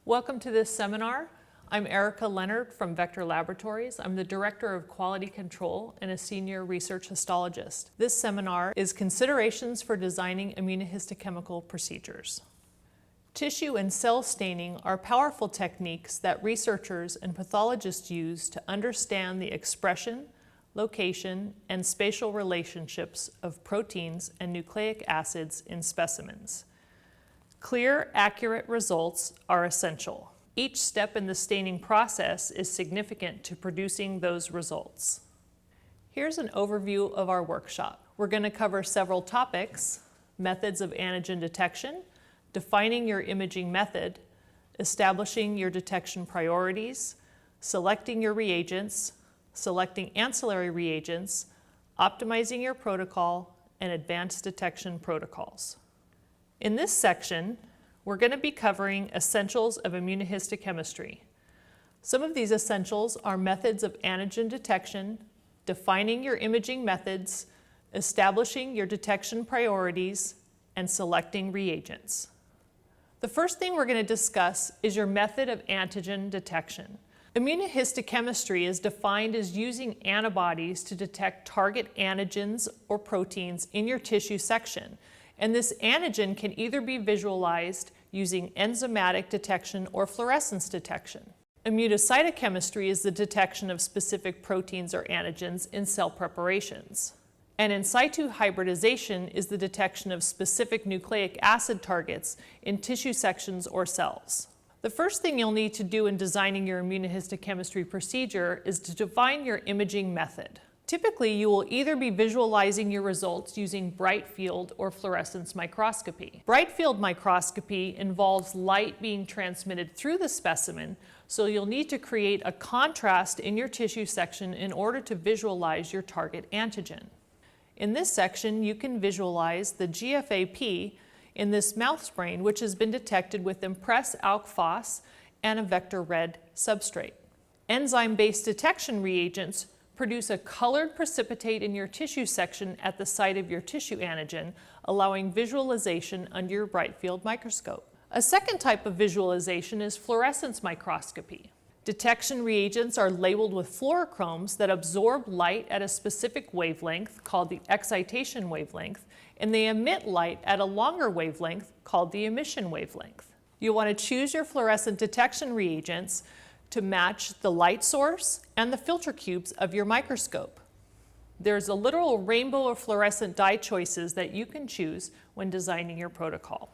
Welcome to this seminar. I'm Erika Leonard from Vector Laboratories. I'm the Director of Quality Control and a Senior Research Histologist. This seminar is Considerations for Designing Immunohistochemical Procedures. Tissue and cell staining are powerful techniques that researchers and pathologists use to understand the expression, location, and spatial relationships of proteins and nucleic acids in specimens. Clear, accurate results are essential. Each step in the staining process is significant to producing those results. Here's an overview of our workshop. We're going to cover several topics: methods of antigen detection, defining your imaging method, establishing your detection priorities, selecting your reagents, selecting ancillary reagents, optimizing your protocol, and advanced detection protocols. In this section, we're going to be covering essentials of immunohistochemistry. Some of these essentials are methods of antigen detection, defining your imaging methods, establishing your detection priorities, and selecting reagents. The first thing we're going to discuss is your method of antigen detection. Immunohistochemistry is defined as using antibodies to detect target antigens or proteins in your tissue section. And this antigen can either be visualized using enzymatic detection or fluorescence detection. Immunocytochemistry is the detection of specific proteins or antigens in cell preparations. And in situ hybridization is the detection of specific nucleic acid targets in tissue sections or cells. The first thing you'll need to do in designing your immunohistochemistry procedure is to define your imaging method. Typically, you will either be visualizing your results using Brightfield or fluorescence microscopy. Brightfield microscopy involves light being transmitted through the specimen, so you'll need to create a contrast in your tissue section in order to visualize your target antigen. In this section, you can visualize the GFAP in this mouse brain, which has been detected with Impress Alk Phos and a vector red substrate. Enzyme-based detection reagents produce a colored precipitate in your tissue section at the site of your tissue antigen, allowing visualization under your Brightfield microscope. A second type of visualization is fluorescence microscopy. Detection reagents are labeled with fluorochromes that absorb light at a specific wavelength called the excitation wavelength, and they emit light at a longer wavelength called the emission wavelength. You'll want to choose your fluorescent detection reagents to match the light source and the filter cubes of your microscope. There's a literal rainbow of fluorescent dye choices that you can choose when designing your protocol.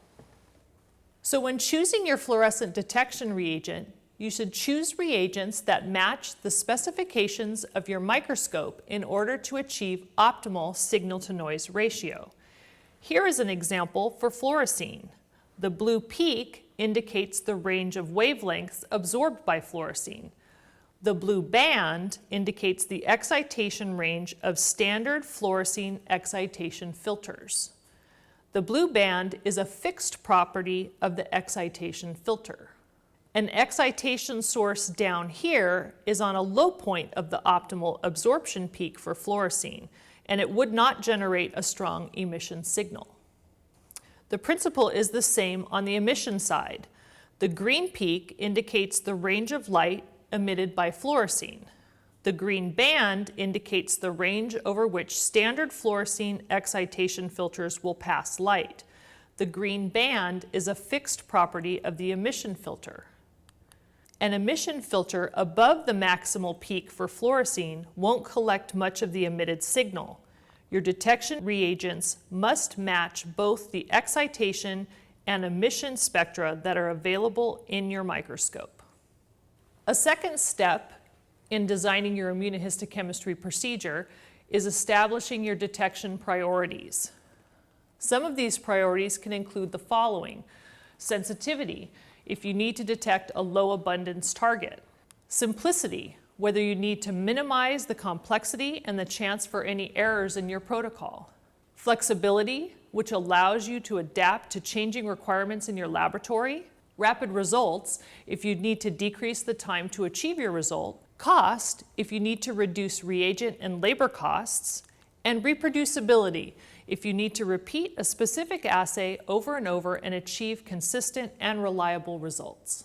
So when choosing your fluorescent detection reagent, you should choose reagents that match the specifications of your microscope in order to achieve optimal signal-to-noise ratio. Here is an example for fluorescein. The blue peak indicates the range of wavelengths absorbed by fluorescein. The blue band indicates the excitation range of standard fluorescein excitation filters. The blue band is a fixed property of the excitation filter. An excitation source down here is on a low point of the optimal absorption peak for fluorescein, and it would not generate a strong emission signal. The principle is the same on the emission side. The green peak indicates the range of light emitted by fluorescein. The green band indicates the range over which standard fluorescein excitation filters will pass light. The green band is a fixed property of the emission filter. An emission filter above the maximal peak for fluorescein won't collect much of the emitted signal. Your detection reagents must match both the excitation and emission spectra that are available in your microscope. A second step in designing your immunohistochemistry procedure is establishing your detection priorities. Some of these priorities can include the following: sensitivity, if you need to detect a low abundance target; simplicity, whether you need to minimize the complexity and the chance for any errors in your protocol; flexibility, which allows you to adapt to changing requirements in your laboratory; rapid results, if you need to decrease the time to achieve your result; cost, if you need to reduce reagent and labor costs; and reproducibility, if you need to repeat a specific assay over and over and achieve consistent and reliable results.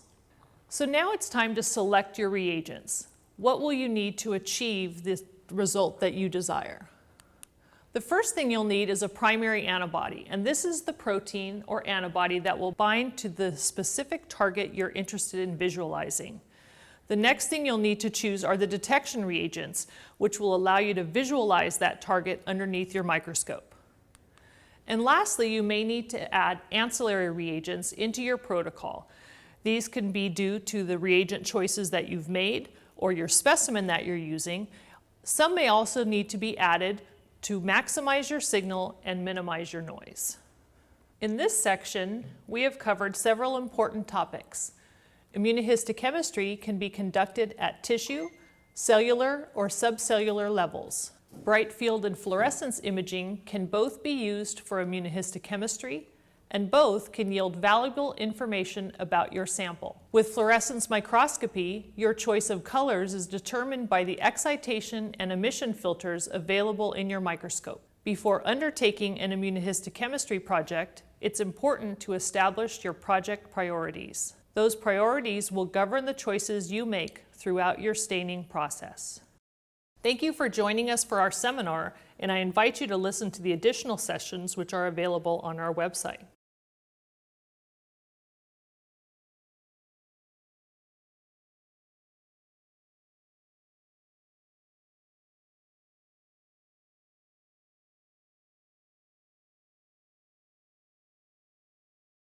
So now it's time to select your reagents. What will you need to achieve the result that you desire? The first thing you'll need is a primary antibody, and this is the protein or antibody that will bind to the specific target you're interested in visualizing. The next thing you'll need to choose are the detection reagents, which will allow you to visualize that target underneath your microscope. And lastly, you may need to add ancillary reagents into your protocol. These can be due to the reagent choices that you've made or your specimen that you're using. Some may also need to be added to maximize your signal and minimize your noise. In this section, we have covered several important topics. Immunohistochemistry can be conducted at tissue, cellular, or subcellular levels. Brightfield and fluorescence imaging can both be used for immunohistochemistry, and both can yield valuable information about your sample. With fluorescence microscopy, your choice of colors is determined by the excitation and emission filters available in your microscope. Before undertaking an immunohistochemistry project, it's important to establish your project priorities. Those priorities will govern the choices you make throughout your staining process. Thank you for joining us for our seminar, and I invite you to listen to the additional sessions which are available on our website.